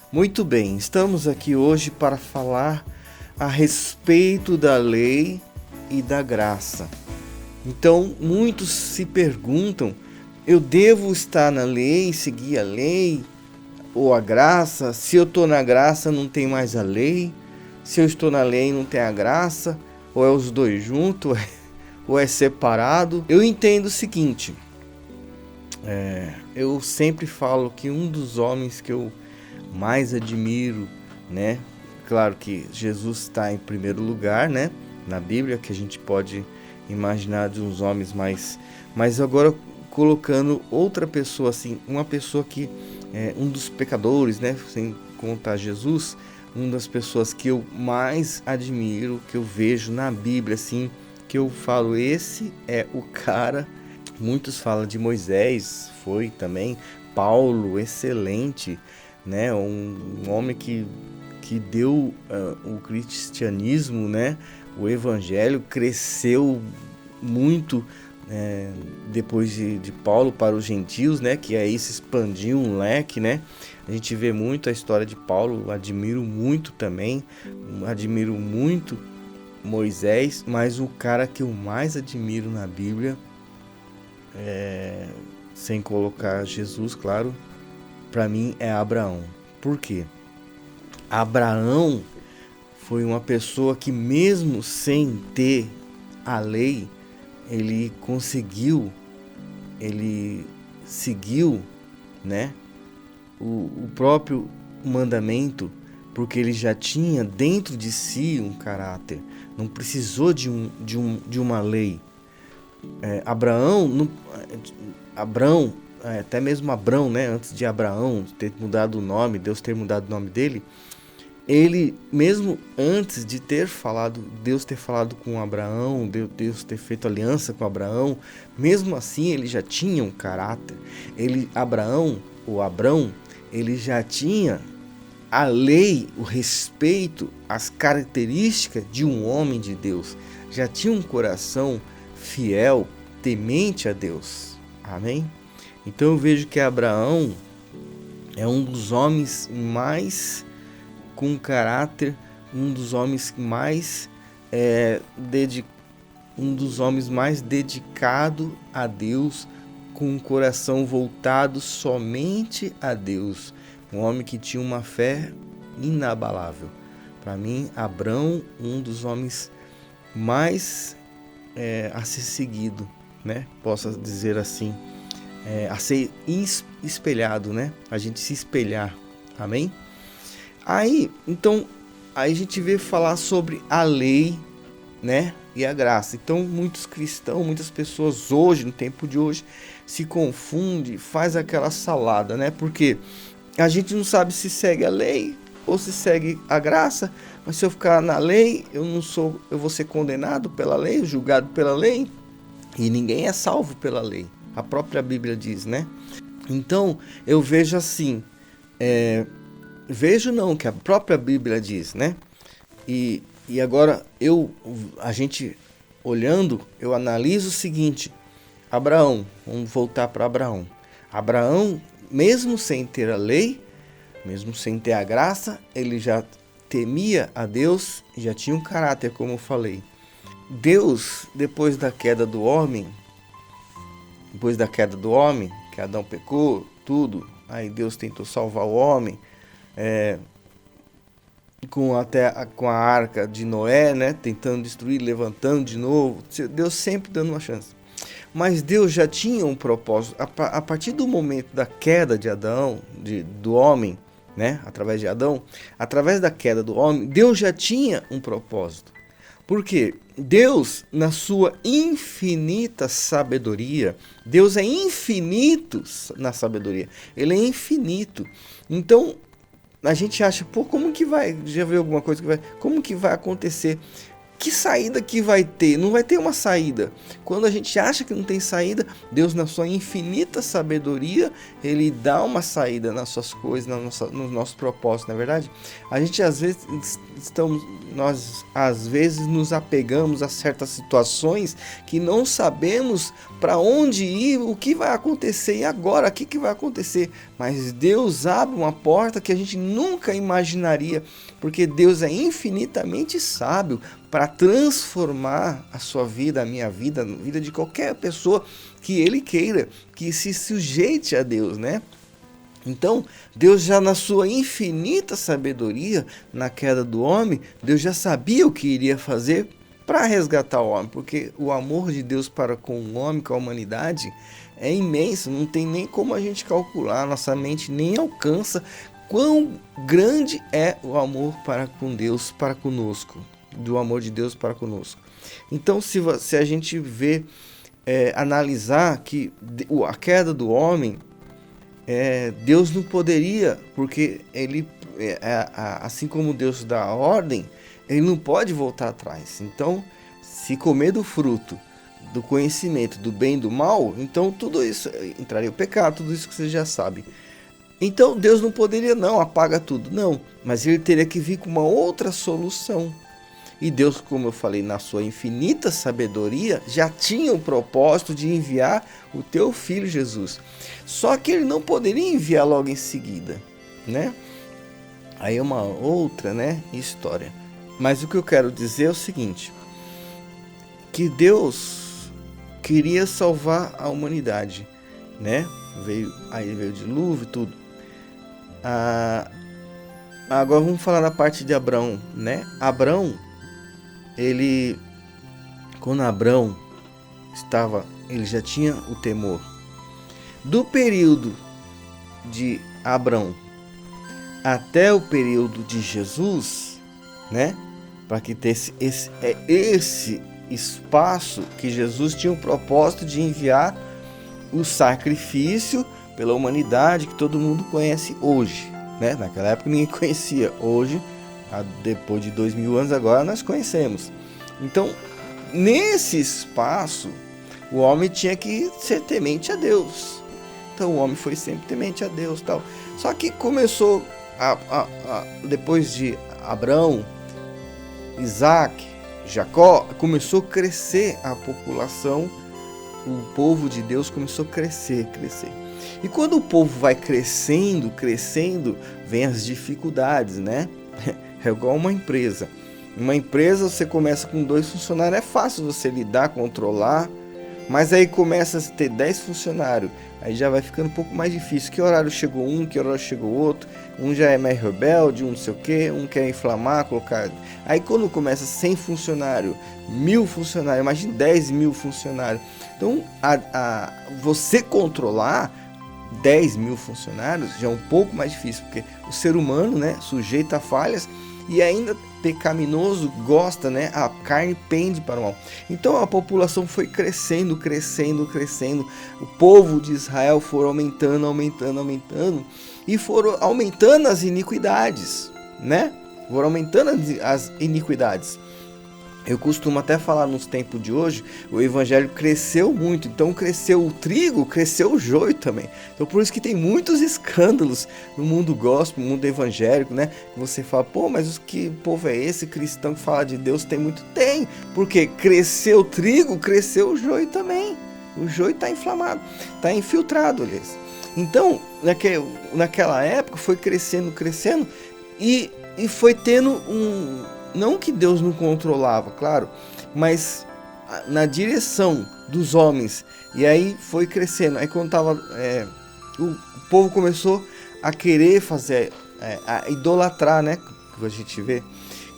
Muito bem, estamos aqui hoje para falar a respeito da lei e da graça. Então, muitos se perguntam: eu devo estar na lei, seguir a lei ou a graça? Se eu estou na graça, não tem mais a lei? Se eu estou na lei, não tem a graça? Ou é os dois juntos? Ou é separado? Eu entendo o seguinte: eu sempre falo que um dos homens que eu mais admiro, né? Claro que Jesus está em primeiro lugar, né? Na Bíblia, que a gente pode imaginar de uns homens mais... Mas agora colocando outra pessoa assim, uma pessoa que é um dos pecadores, né? Sem contar Jesus, uma das pessoas que eu mais admiro, que eu vejo na Bíblia, assim, que eu falo, esse é o cara. Muitos falam de Moisés, foi também, Paulo, excelente, né? Um homem que deu o cristianismo, né? O evangelho cresceu muito depois de Paulo para os gentios, né? Que aí se expandiu um leque, né? A gente vê muito a história de Paulo, admiro muito também, admiro muito Moisés, mas o cara que eu mais admiro na Bíblia, sem colocar Jesus, claro, para mim é Abraão. Por quê? Abraão foi uma pessoa que, mesmo sem ter a lei, ele conseguiu, ele seguiu, né, o próprio mandamento, porque ele já tinha dentro de si um caráter, não precisou de uma lei. Abraão, até mesmo Abrão, né, antes de Abraão ter mudado o nome, Deus ter mudado o nome dele, ele, mesmo antes de ter falado, Deus ter falado com Abraão, Deus ter feito aliança com Abraão, mesmo assim ele já tinha um caráter. Abrão, ele já tinha a lei, o respeito, as características de um homem de Deus. Já tinha um coração fiel, temente a Deus. Amém? Então eu vejo que Abraão é um dos homens mais com caráter, um dos homens mais dedicado a Deus, com um coração voltado somente a Deus, um homem que tinha uma fé inabalável. Para mim, Abrão, um dos homens mais a ser seguido, né? Posso dizer assim, a ser espelhado, né? A gente se espelhar. Amém? Então, a gente vê falar sobre a lei, né, e a graça. Então, muitos cristãos, muitas pessoas hoje, no tempo de hoje, se confundem, faz aquela salada, né? Porque a gente não sabe se segue a lei ou se segue a graça. Mas se eu ficar na lei, eu vou ser condenado pela lei, julgado pela lei, e ninguém é salvo pela lei. A própria Bíblia diz, né? Então, eu vejo assim, vejo não, que a própria Bíblia diz, né? E agora a gente olhando, eu analiso o seguinte: Abraão, vamos voltar para Abraão. Abraão, mesmo sem ter a lei, mesmo sem ter a graça, ele já temia a Deus, já tinha um caráter, como eu falei. Deus, depois da queda do homem, que Adão pecou, tudo, aí Deus tentou salvar o homem, com a arca de Noé, né, tentando destruir, levantando de novo, Deus sempre dando uma chance. Mas Deus já tinha um propósito. A partir do momento da queda de Adão, do homem, né, através de Adão, através da queda do homem, Deus já tinha um propósito. Por quê? Deus, na sua infinita sabedoria, Deus é infinito na sabedoria, ele é infinito. Então, a gente acha, como que vai, já viu alguma coisa que vai, como que vai acontecer que saída que vai ter? Não vai ter uma saída. Quando a gente acha que não tem saída, Deus, na sua infinita sabedoria, Ele dá uma saída nas suas coisas, no nosso propósito, não é verdade? A gente às vezes nos apegamos a certas situações que não sabemos para onde ir, o que vai acontecer e agora, o que vai acontecer. Mas Deus abre uma porta que a gente nunca imaginaria, porque Deus é infinitamente sábio para transformar a sua vida, a minha vida, a vida de qualquer pessoa que Ele queira, que se sujeite a Deus, né? Então, Deus já na sua infinita sabedoria, na queda do homem, Deus já sabia o que iria fazer para resgatar o homem, porque o amor de Deus para com o homem, com a humanidade, é imenso, não tem nem como a gente calcular, nossa mente nem alcança quão grande é o amor para com Deus, para conosco, do amor de Deus para conosco. Então, se a gente vê, analisar que a queda do homem, Deus não poderia, porque ele, assim como Deus dá a ordem, ele não pode voltar atrás. Então, se comer do fruto do conhecimento do bem e do mal, então tudo isso entraria o pecado, tudo isso que você já sabe. Então Deus não poderia, não, apaga tudo, não, mas ele teria que vir com uma outra solução. E Deus, como eu falei, na sua infinita sabedoria, já tinha o propósito de enviar o teu filho Jesus. Só que ele não poderia enviar logo em seguida, né? Aí é uma outra, né, história. Mas o que eu quero dizer é o seguinte, que Deus queria salvar a humanidade, né? Aí veio o dilúvio e tudo. Agora vamos falar da parte de Abraão, né? Quando Abraão ele já tinha o temor. Do período de Abraão até o período de Jesus, né? Para que ter esse espaço que Jesus tinha o propósito de enviar o sacrifício pela humanidade que todo mundo conhece hoje, né? Naquela época ninguém conhecia, hoje, depois de 2000 anos agora nós conhecemos. Então, nesse espaço, o homem tinha que ser temente a Deus. Então o homem foi sempre temente a Deus, tal. Só que começou depois de Abraão, Isaac, Jacó, começou a crescer a população, o povo de Deus começou a crescer. E quando o povo vai crescendo, vem as dificuldades, né? É igual uma empresa. Uma empresa, você começa com 2 funcionários, é fácil você lidar, controlar, mas aí começa a ter 10 funcionários, aí já vai ficando um pouco mais difícil. Que horário chegou um, que horário chegou outro, um já é mais rebelde, um não sei o que, um quer inflamar, colocar... Aí quando começa 100 funcionários, 1000 funcionários, imagina 10.000 funcionários. Então, você controlar 10.000 funcionários já é um pouco mais difícil, porque o ser humano, né, sujeito a falhas e ainda pecaminoso, gosta, né, a carne pende para o mal. Então a população foi crescendo. O povo de Israel foi aumentando e foram aumentando as iniquidades, né? Foram aumentando as iniquidades. Eu costumo até falar nos tempos de hoje, o evangelho cresceu muito, então cresceu o trigo, cresceu o joio também. Então por isso que tem muitos escândalos no mundo gospel, no mundo evangélico, né? Você fala, pô, mas que povo é esse cristão que fala de Deus? Tem muito? Tem, porque cresceu o trigo, cresceu o joio também. O joio está inflamado, está infiltrado, aliás. Então, naquela época foi crescendo e foi tendo não que Deus não controlava, claro, mas na direção dos homens. E aí foi crescendo. Aí quando o povo começou a querer fazer, a idolatrar, né? Que a gente vê.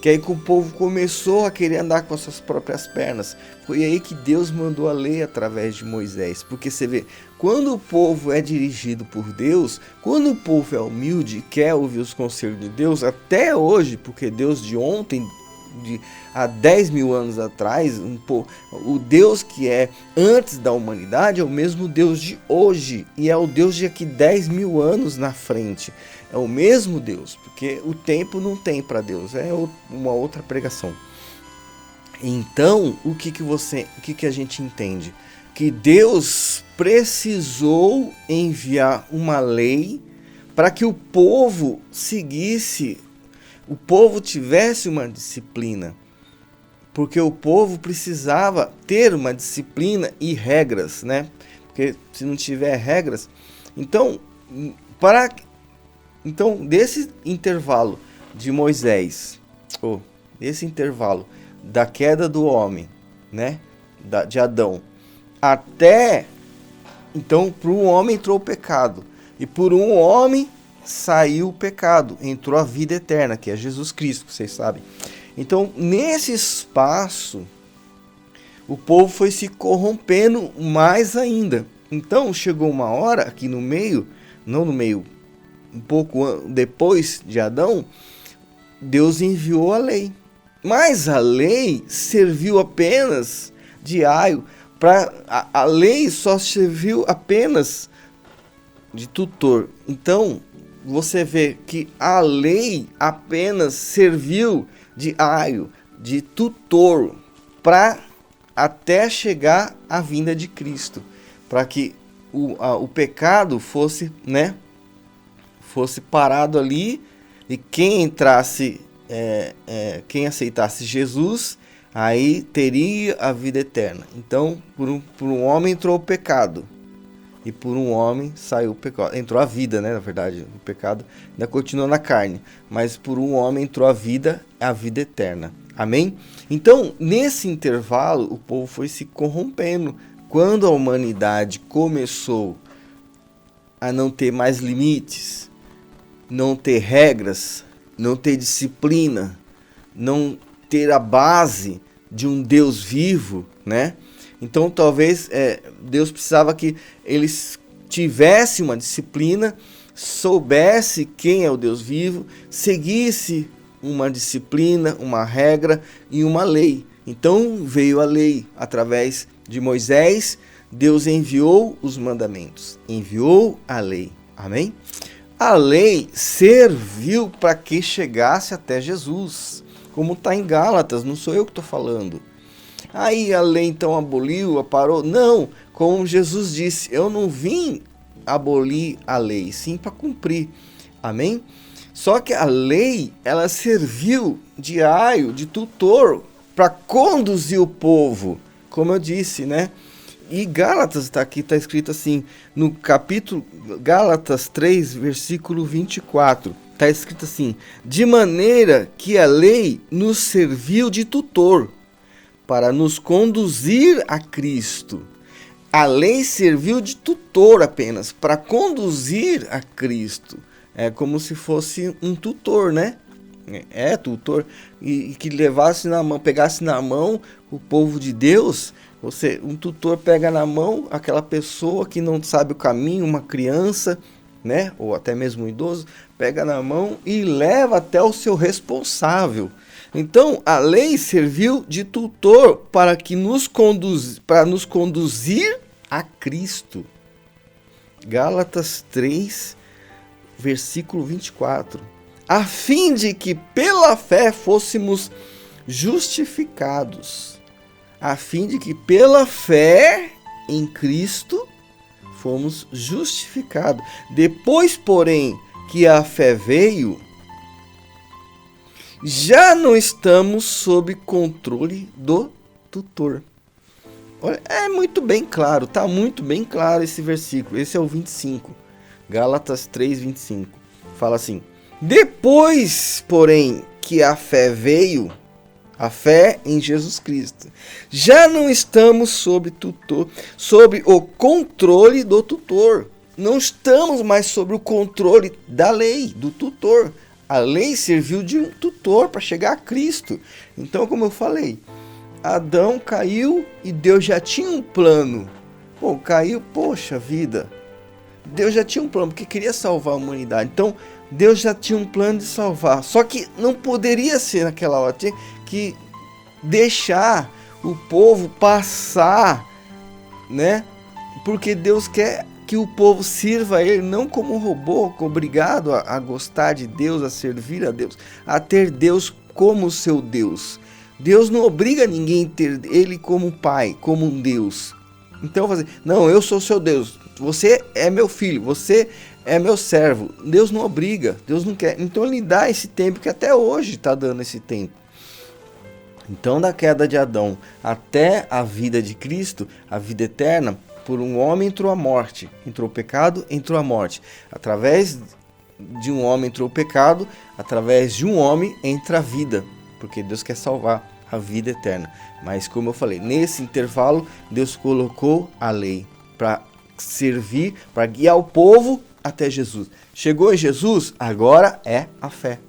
Que aí que o povo começou a querer andar com as suas próprias pernas. Foi aí que Deus mandou a lei através de Moisés. Porque você vê, quando o povo é dirigido por Deus, quando o povo é humilde e quer ouvir os conselhos de Deus, até hoje, porque Deus de ontem, há 10.000 anos atrás, o Deus que é antes da humanidade é o mesmo Deus de hoje. E é o Deus de aqui 10.000 anos na frente. É o mesmo Deus, porque o tempo não tem para Deus, é uma outra pregação. Então, o que a gente entende? Que Deus precisou enviar uma lei para que o povo seguisse, o povo tivesse uma disciplina. Porque o povo precisava ter uma disciplina e regras, né? Porque se não tiver regras... Então, desse intervalo de Moisés, desse intervalo da queda do homem, né? De Adão, até... Então, por um homem entrou o pecado. E por um homem saiu o pecado. Entrou a vida eterna, que é Jesus Cristo, vocês sabem. Então, nesse espaço, o povo foi se corrompendo mais ainda. Então, chegou uma hora aqui no meio, não no meio, um pouco depois de Adão, Deus enviou a lei. Mas a lei serviu apenas de aio. A lei só serviu apenas de tutor. Então, você vê que a lei apenas serviu de aio, de tutor, para até chegar à vinda de Cristo, para que o pecado fosse, né, fosse parado ali, e quem entrasse, quem aceitasse Jesus, aí teria a vida eterna. Então, por um homem entrou o pecado, e por um homem saiu o pecado. Entrou a vida, né? Na verdade, o pecado ainda continua na carne. Mas por um homem entrou a vida eterna. Amém? Então, nesse intervalo, o povo foi se corrompendo. Quando a humanidade começou a não ter mais limites, não ter regras, não ter disciplina, não ter a base de um Deus vivo, né? Então, talvez Deus precisava que eles tivessem uma disciplina, soubesse quem é o Deus vivo, seguisse uma disciplina, uma regra e uma lei. Então, veio a lei. Através de Moisés, Deus enviou os mandamentos, enviou a lei. Amém? A lei serviu para que chegasse até Jesus, como está em Gálatas, não sou eu que estou falando. Aí a lei então aboliu, parou? Não, como Jesus disse, eu não vim abolir a lei, sim para cumprir. Amém? Só que a lei, ela serviu de aio, de tutor, para conduzir o povo, como eu disse, né? E Gálatas está aqui, está escrito assim, no capítulo Gálatas 3, versículo 24, está escrito assim: de maneira que a lei nos serviu de tutor, para nos conduzir a Cristo. A lei serviu de tutor apenas, para conduzir a Cristo. É como se fosse um tutor, né? Tutor. E que levasse na mão, pegasse na mão o povo de Deus. Um tutor pega na mão aquela pessoa que não sabe o caminho, uma criança, né? Ou até mesmo um idoso, pega na mão e leva até o seu responsável. Então, a lei serviu de tutor para nos conduzir a Cristo. Gálatas 3, versículo 24. A fim de que pela fé fôssemos justificados. A fim de que pela fé em Cristo fomos justificados. Depois, porém, que a fé veio, já não estamos sob controle do tutor. Olha, é muito bem claro, tá muito bem claro esse versículo. Esse é o 25. Gálatas 3, 25. Fala assim: depois, porém, que a fé veio, a fé em Jesus Cristo, já não estamos sob o controle do tutor. Não estamos mais sob o controle da lei, do tutor. A lei serviu de um tutor para chegar a Cristo. Então, como eu falei, Adão caiu e Deus já tinha um plano. Caiu, poxa vida. Deus já tinha um plano, porque queria salvar a humanidade. Então, Deus já tinha um plano de salvar. Só que não poderia ser naquela hora. Tinha que deixar o povo passar, né? Porque Deus quer que o povo sirva a Ele, não como um robô, obrigado a gostar de Deus, a servir a Deus, a ter Deus como seu Deus. Deus não obriga ninguém a ter ele como pai, como um Deus. Então, não, eu sou seu Deus, você é meu filho, você é meu servo. Deus não obriga, Deus não quer. Então ele dá esse tempo, que até hoje está dando esse tempo. Então, da queda de Adão até a vida de Cristo, a vida eterna, por um homem entrou a morte, entrou o pecado, entrou a morte. Através de um homem entrou o pecado, através de um homem entra a vida, porque Deus quer salvar a vida eterna. Mas como eu falei, nesse intervalo, Deus colocou a lei para servir, para guiar o povo até Jesus. Chegou em Jesus, agora é a fé.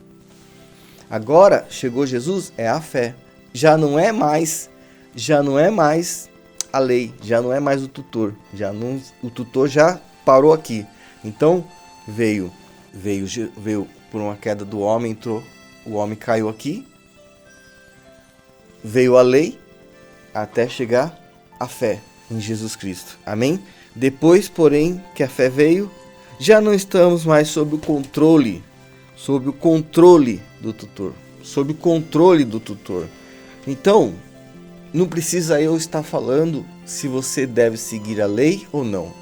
Agora chegou Jesus, é a fé. Já não é mais a lei, já não é mais o tutor, o tutor já parou aqui. Então veio por uma queda do homem, o homem caiu aqui, veio a lei até chegar a fé em Jesus Cristo. Amém? Depois, porém, que a fé veio, já não estamos mais sob o controle do tutor, sob o controle do tutor. Então, não precisa eu estar falando se você deve seguir a lei ou não.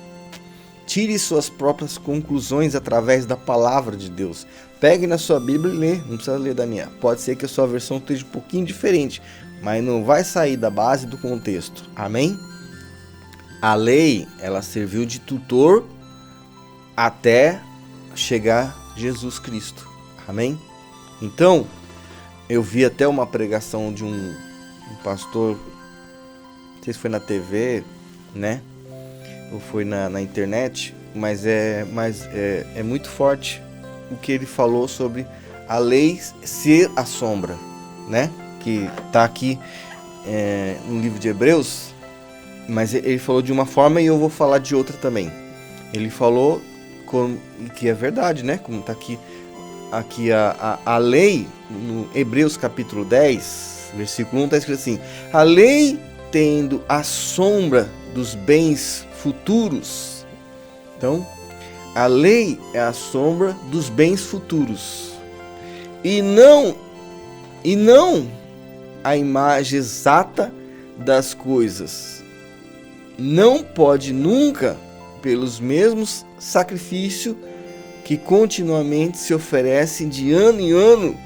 Tire suas próprias conclusões através da palavra de Deus. Pegue na sua Bíblia e lê, não precisa ler da minha. Pode ser que a sua versão esteja um pouquinho diferente, mas não vai sair da base do contexto. Amém? A lei, ela serviu de tutor até chegar Jesus Cristo. Amém? Então, eu vi até uma pregação de um pastor, não sei se foi na TV, né? Ou foi na internet, mas é muito forte o que ele falou sobre a lei ser a sombra, né? Que está aqui no livro de Hebreus, mas ele falou de uma forma e eu vou falar de outra também. Ele falou que é verdade, né? Como está aqui a lei, no Hebreus capítulo 10, versículo 1, está escrito assim: a lei tendo a sombra dos bens futuros. Então, a lei é a sombra dos bens futuros e não a imagem exata das coisas. Não pode nunca, pelos mesmos sacrifícios que continuamente se oferecem de ano em ano,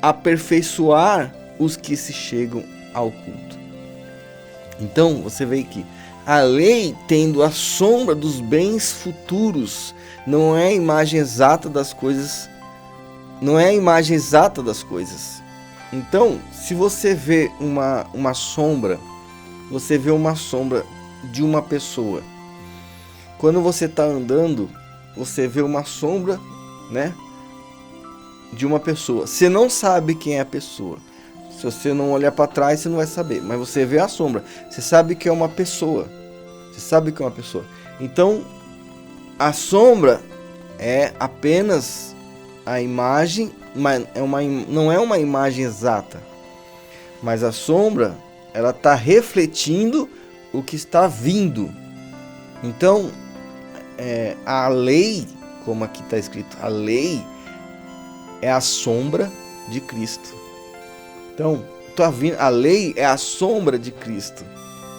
aperfeiçoar os que se chegam ao culto. Então, você vê que a lei, tendo a sombra dos bens futuros, não é a imagem exata das coisas. Não é a imagem exata das coisas. Então, se você vê uma sombra, você vê uma sombra de uma pessoa. Quando você está andando, você vê uma sombra, né, de uma pessoa. Você não sabe quem é a pessoa. Se você não olhar para trás, você não vai saber. Mas você vê a sombra. Você sabe que é uma pessoa. Você sabe que é uma pessoa. Então, a sombra é apenas a imagem, mas não é uma imagem exata. Mas a sombra, ela está refletindo o que está vindo. Então, a lei, como aqui está escrito, a lei é a sombra de Cristo. Então, a lei é a sombra de Cristo,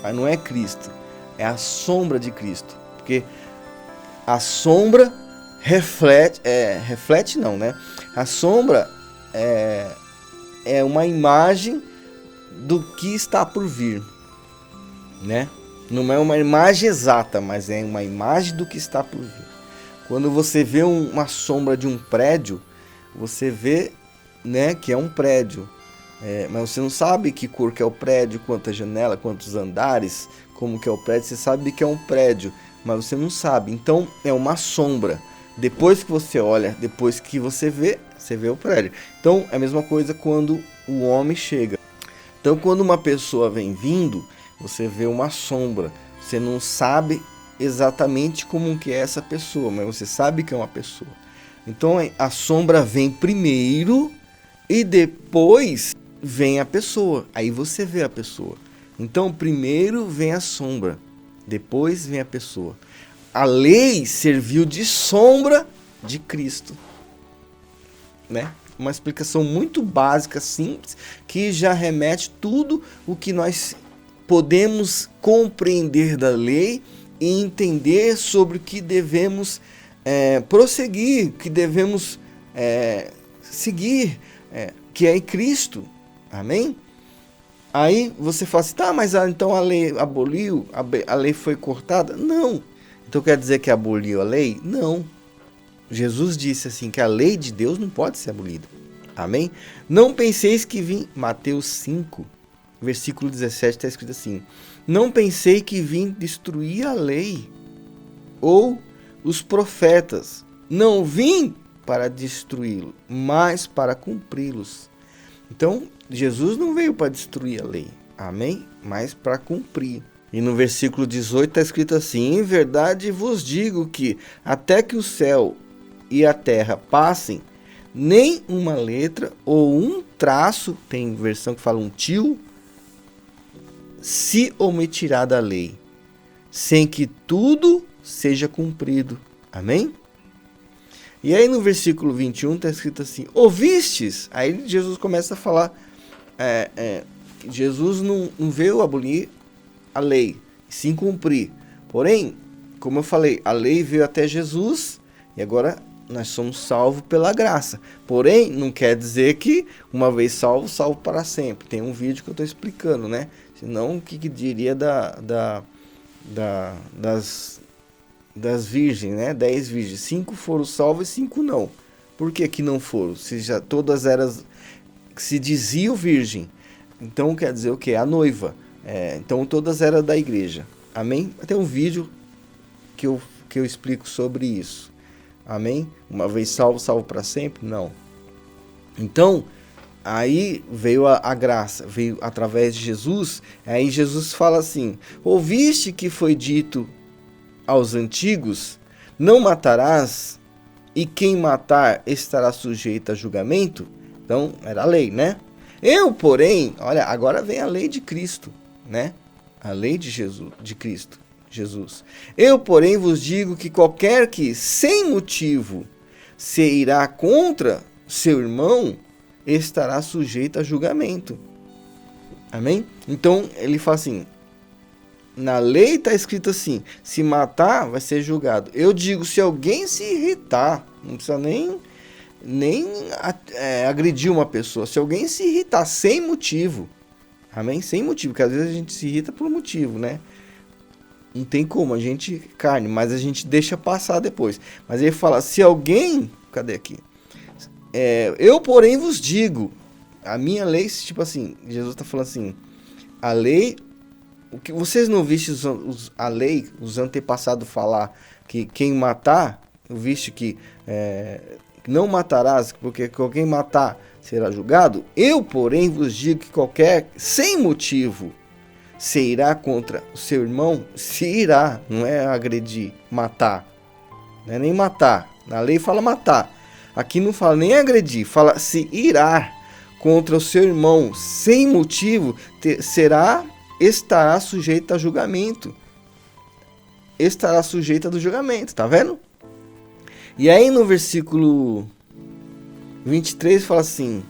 mas não é Cristo, é a sombra de Cristo, porque a sombra reflete não, né? A sombra é uma imagem do que está por vir, né? Não é uma imagem exata, mas é uma imagem do que está por vir. Quando você vê uma sombra de um prédio, você vê, né, que é um prédio. Mas você não sabe que cor que é o prédio, quantas janelas, quantos andares, como que é o prédio. Você sabe que é um prédio, mas você não sabe. Então é uma sombra. Depois que você olha, depois que você vê o prédio. Então é a mesma coisa quando o homem chega. Então quando uma pessoa vem vindo, você vê uma sombra. Você não sabe exatamente como que é essa pessoa, mas você sabe que é uma pessoa. Então a sombra vem primeiro e depois vem a pessoa. Aí você vê a pessoa. Então primeiro vem a sombra, depois vem a pessoa. A lei serviu de sombra de Cristo, né? uma explicação muito básica, simples, que já remete tudo o que nós podemos compreender da lei e entender sobre o que devemos prosseguir, que devemos seguir, que é em Cristo. Amém? Aí você fala assim, tá, mas então a lei aboliu, a lei foi cortada? Não. Então quer dizer que aboliu a lei? Não. Jesus disse assim que a lei de Deus não pode ser abolida. Amém? Não penseis que vim... Mateus 5, versículo 17 está escrito assim: não pensei que vim destruir a lei ou os profetas. Não vim para destruí-lo, mas para cumpri-los. Então, Jesus não veio para destruir a lei, amém? Mas para cumprir. E no versículo 18 está escrito assim: em verdade vos digo que até que o céu e a terra passem, nem uma letra ou um traço, tem versão que fala um tio, se omitirá da lei, sem que tudo seja cumprido. Amém? E aí no versículo 21 está escrito assim: ouvistes? Aí Jesus começa a falar, Jesus não veio abolir a lei, sim cumprir. Porém, como eu falei, a lei veio até Jesus e agora nós somos salvos pela graça. Porém, não quer dizer que uma vez salvo, salvo para sempre. Tem um vídeo que eu estou explicando, né? Senão, o que diria das virgens, né? 10 virgens. 5 foram salvas e 5 não. Por que não foram? Se já todas eram, se diziam virgem. Então, quer dizer o quê? A noiva. Então, todas eram da igreja. Amém? Tem um vídeo que eu explico sobre isso. Amém? Uma vez salvo, salvo para sempre? Não. Então, aí veio a graça, veio através de Jesus. Aí Jesus fala assim: ouviste que foi dito aos antigos, não matarás, e quem matar estará sujeito a julgamento? Então, era a lei, né? Eu, porém, olha, agora vem a lei de Cristo, né? A lei de Jesus, de Cristo. Jesus. Eu, porém, vos digo que qualquer que, sem motivo, se irá contra seu irmão, estará sujeito a julgamento. Amém? Então, ele fala assim, na lei está escrito assim, se matar, vai ser julgado. Eu digo, se alguém se irritar, não precisa nem agredir uma pessoa, se alguém se irritar sem motivo, amém? Sem motivo, porque às vezes a gente se irrita por motivo, né? Não tem como, a gente carne, mas a gente deixa passar depois. Mas ele fala, se alguém... Cadê aqui? Eu, porém, vos digo, a minha lei, tipo assim, Jesus está falando assim, a lei, o que vocês não vistem a lei, os antepassados falar que quem matar, viste que não matarás, porque quem matar será julgado. Eu, porém, vos digo que qualquer, sem motivo, se irá contra o seu irmão, se irá, não é agredir, matar. Não é nem matar. Na lei fala matar. Aqui não fala nem agredir, fala se irá contra o seu irmão sem motivo, estará sujeito a julgamento. Estará sujeita do julgamento, tá vendo? E aí no versículo 23 fala assim,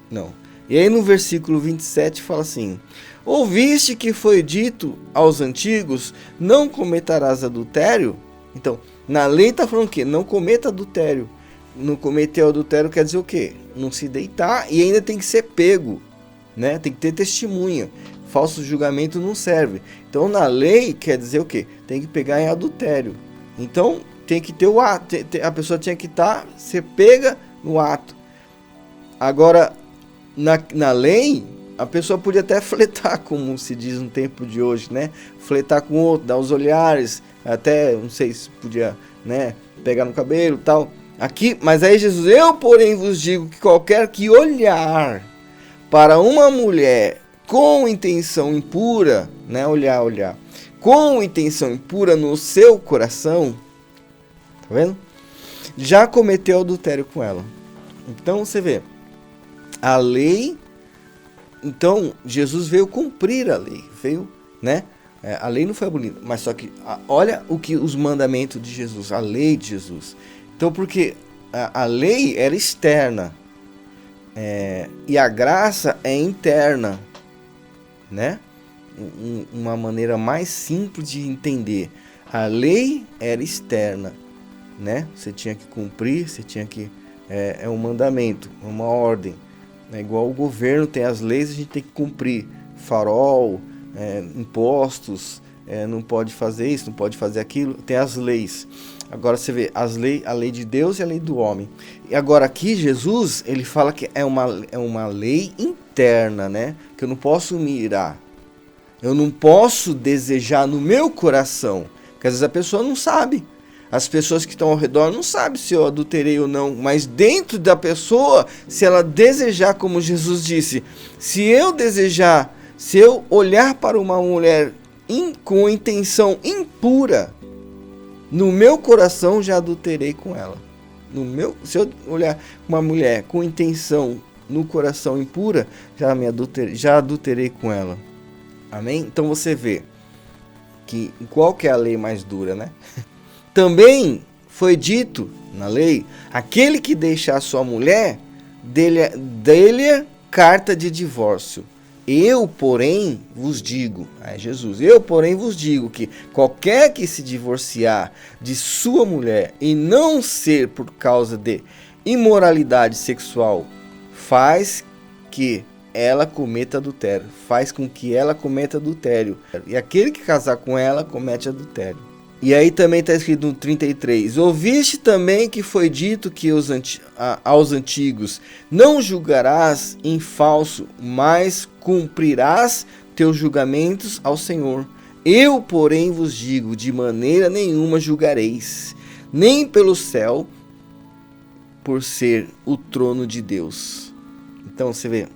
não. E aí no versículo 27 fala assim: ouviste que foi dito aos antigos, não cometerás adultério? Então, na lei está falando o quê? Não cometa adultério. Não cometer adultério quer dizer o quê? Não se deitar e ainda tem que ser pego, né? Tem que ter testemunha. Falso julgamento não serve. Então, na lei quer dizer o quê? Tem que pegar em adultério. Então, tem que ter o ato. A pessoa tinha que ser pega no ato. Agora, na lei, a pessoa podia até fletar, como se diz no tempo de hoje, né? Fletar com o outro, dar os olhares, até, não sei se podia, né, pegar no cabelo e tal. Aqui, mas aí Jesus, eu porém vos digo que qualquer que olhar para uma mulher com intenção impura, né, olhar, com intenção impura no seu coração, tá vendo? Já cometeu adultério com ela. Então você vê, a lei, então Jesus veio cumprir a lei, veio, né? A lei não foi abolida, mas só que olha o que os mandamentos de Jesus, a lei de Jesus. Então porque a lei era externa, e a graça é interna, né? Uma maneira mais simples de entender. A lei era externa, né? Você tinha que cumprir, você tinha que... É um mandamento, uma ordem. É igual o governo tem as leis, a gente tem que cumprir. Farol, impostos, não pode fazer isso, não pode fazer aquilo. Tem as leis. Agora você vê a lei de Deus e a lei do homem. E agora aqui Jesus, ele fala que é uma lei interna, né? Que eu não posso mirar. Eu não posso desejar no meu coração. Porque às vezes a pessoa não sabe. As pessoas que estão ao redor não sabem se eu adulterei ou não. Mas dentro da pessoa, se ela desejar, como Jesus disse, se eu desejar, se eu olhar para uma mulher com intenção impura, no meu coração já adulterei com ela. Se eu olhar uma mulher com intenção no coração impura, já adulterei com ela. Amém? Então você vê que qual que é a lei mais dura, né? Também foi dito na lei, aquele que deixar sua mulher, dele carta de divórcio. Eu, porém, vos digo, Jesus, eu, porém, vos digo que qualquer que se divorciar de sua mulher e não ser por causa de imoralidade sexual, faz que ela cometa adultério, faz com que ela cometa adultério. E aquele que casar com ela comete adultério. E aí também está escrito no 33, ouviste também que foi dito que aos antigos, não julgarás em falso, mas cumprirás teus julgamentos ao Senhor. Eu, porém, vos digo, de maneira nenhuma julgareis, nem pelo céu, por ser o trono de Deus. Então você vê,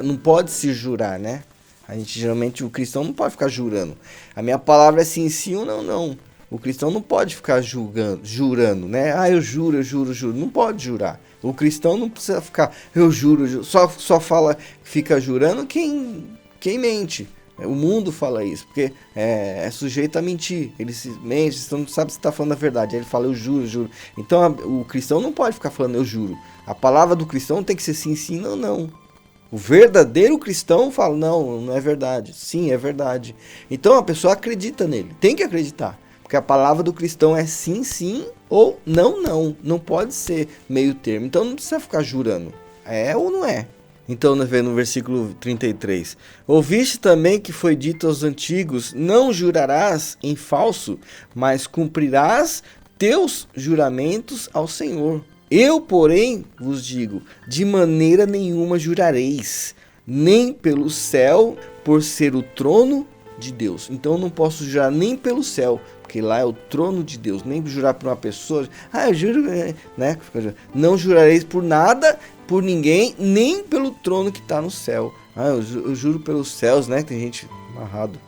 não pode se jurar, né? A gente geralmente, o cristão não pode ficar jurando. A minha palavra é sim, sim ou não, não. O cristão não pode ficar jurando, né? Eu juro. Não pode jurar. O cristão não precisa ficar, eu juro. Só fica jurando quem mente. O mundo fala isso, porque é sujeito a mentir. Ele se mente, você não sabe se está falando a verdade. Aí ele fala, eu juro. Então o cristão não pode ficar falando, eu juro. A palavra do cristão tem que ser sim, sim, não, não. O verdadeiro cristão fala, não é verdade. Sim, é verdade. Então a pessoa acredita nele, tem que acreditar. Porque a palavra do cristão é sim, sim ou não, não. Não pode ser meio termo. Então não precisa ficar jurando. É ou não é? Então no versículo 33. Ouviste também que foi dito aos antigos, não jurarás em falso, mas cumprirás teus juramentos ao Senhor. Eu, porém, vos digo, de maneira nenhuma jurareis, nem pelo céu, por ser o trono de Deus. Então eu não posso jurar nem pelo céu, porque lá é o trono de Deus. Nem jurar por uma pessoa, eu juro, né? Não jurareis por nada, por ninguém, nem pelo trono que está no céu. Eu juro pelos céus, né? Tem gente amarrado.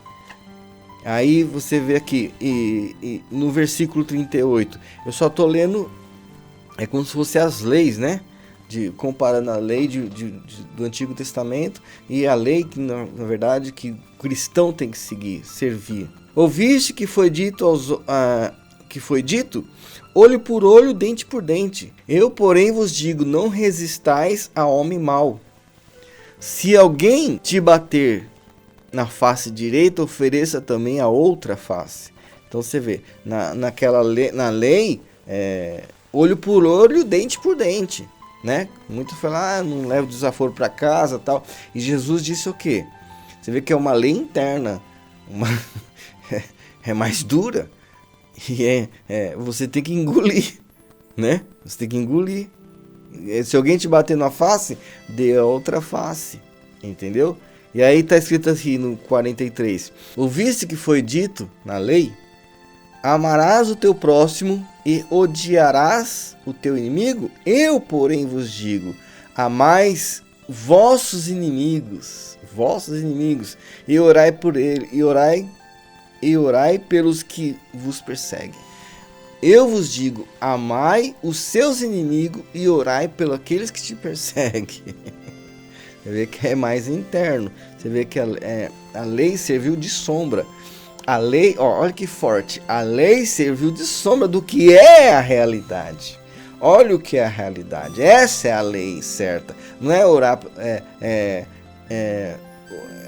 Aí você vê aqui, e no versículo 38, eu só estou lendo... É como se fossem as leis, né? Comparando a lei do Antigo Testamento e a lei que, na verdade, que o cristão tem que seguir, servir. Ouviste que foi dito, olho por olho, dente por dente. Eu, porém, vos digo, não resistais a homem mau. Se alguém te bater na face direita, ofereça também a outra face. Então você vê, na lei... olho por olho, dente por dente, né? Muitos falam, não leva o desaforo para casa, tal. E Jesus disse o quê? Você vê que é uma lei interna, é mais dura. E você tem que engolir, né? Você tem que engolir. Se alguém te bater na face, dê a outra face, entendeu? E aí tá escrito assim no 43. Ouviste que foi dito na lei? Amarás o teu próximo e odiarás o teu inimigo? Eu, porém, vos digo, amais vossos inimigos, e orai por ele, e orai pelos que vos perseguem. Eu vos digo, amai os seus inimigos e orai pelos aqueles que te perseguem. Você vê que é mais interno. Você vê que a lei serviu de sombra. A lei, ó, olha que forte, a lei serviu de sombra do que é a realidade. Olha o que é a realidade, essa é a lei certa. Não é orar,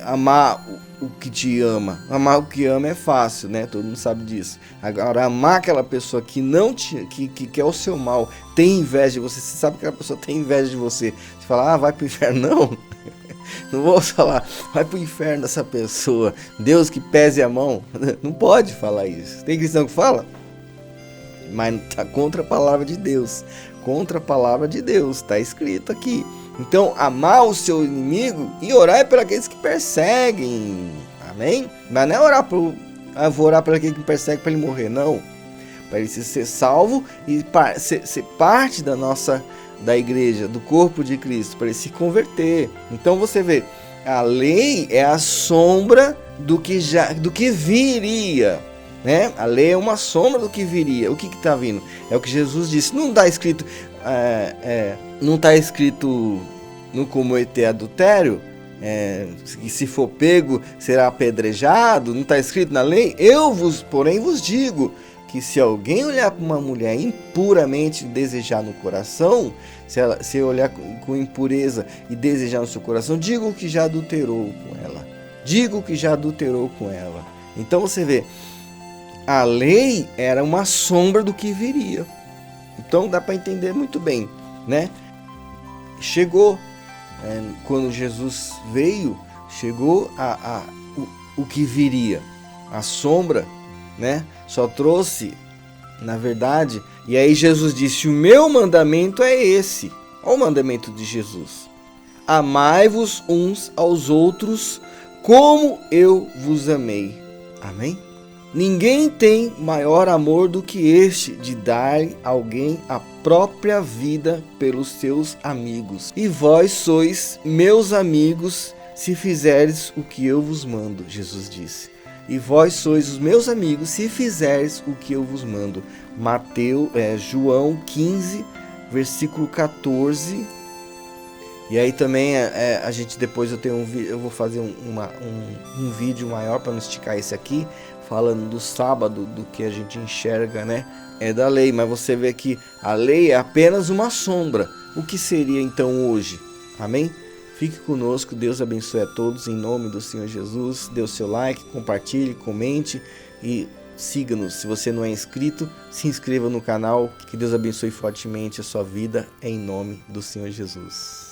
amar o que te ama. Amar o que ama é fácil, né? Todo mundo sabe disso. Agora, amar aquela pessoa que não que quer o seu mal, tem inveja de você, você sabe que aquela pessoa tem inveja de você. Você fala, vai pro inferno, não. Não vou falar, vai pro inferno essa pessoa, Deus que pese a mão. Não pode falar isso. Tem cristão que fala, mas tá contra a palavra de Deus. Contra a palavra de Deus, tá escrito aqui. Então, amar o seu inimigo e orar por aqueles que perseguem. Amém? Mas não é orar vou orar por aquele que me persegue para ele morrer, não. Para ele ser salvo e ser parte da igreja, do corpo de Cristo, para ele se converter. Então você vê, a lei é a sombra do que viria, né? A lei é uma sombra do que viria. O que está vindo? É o que Jesus disse. Não está escrito, não está escrito no cometer adultério, que se for pego será apedrejado. Não está escrito na lei. Porém vos digo que se alguém olhar para uma mulher impuramente e desejar no coração, se olhar com impureza e desejar no seu coração, digo que já adulterou com ela. Digo que já adulterou com ela. Então você vê, a lei era uma sombra do que viria. Então dá para entender muito bem, né? Chegou, quando Jesus veio, chegou o que viria, a sombra, né? Só trouxe, na verdade, e aí Jesus disse, o meu mandamento é esse. Olha o mandamento de Jesus. Amai-vos uns aos outros como eu vos amei. Amém? Ninguém tem maior amor do que este, de dar a alguém a própria vida pelos seus amigos. E vós sois meus amigos se fizerdes o que eu vos mando, Jesus disse. E vós sois os meus amigos se fizerdes o que eu vos mando. João 15, versículo 14. E aí também a gente depois eu vou fazer um vídeo maior para não esticar esse aqui, falando do sábado, do que a gente enxerga, né? É da lei, mas você vê que a lei é apenas uma sombra. O que seria então hoje? Amém? Fique conosco, Deus abençoe a todos, em nome do Senhor Jesus. Dê o seu like, compartilhe, comente e siga-nos. Se você não é inscrito, se inscreva no canal. Que Deus abençoe fortemente a sua vida, em nome do Senhor Jesus.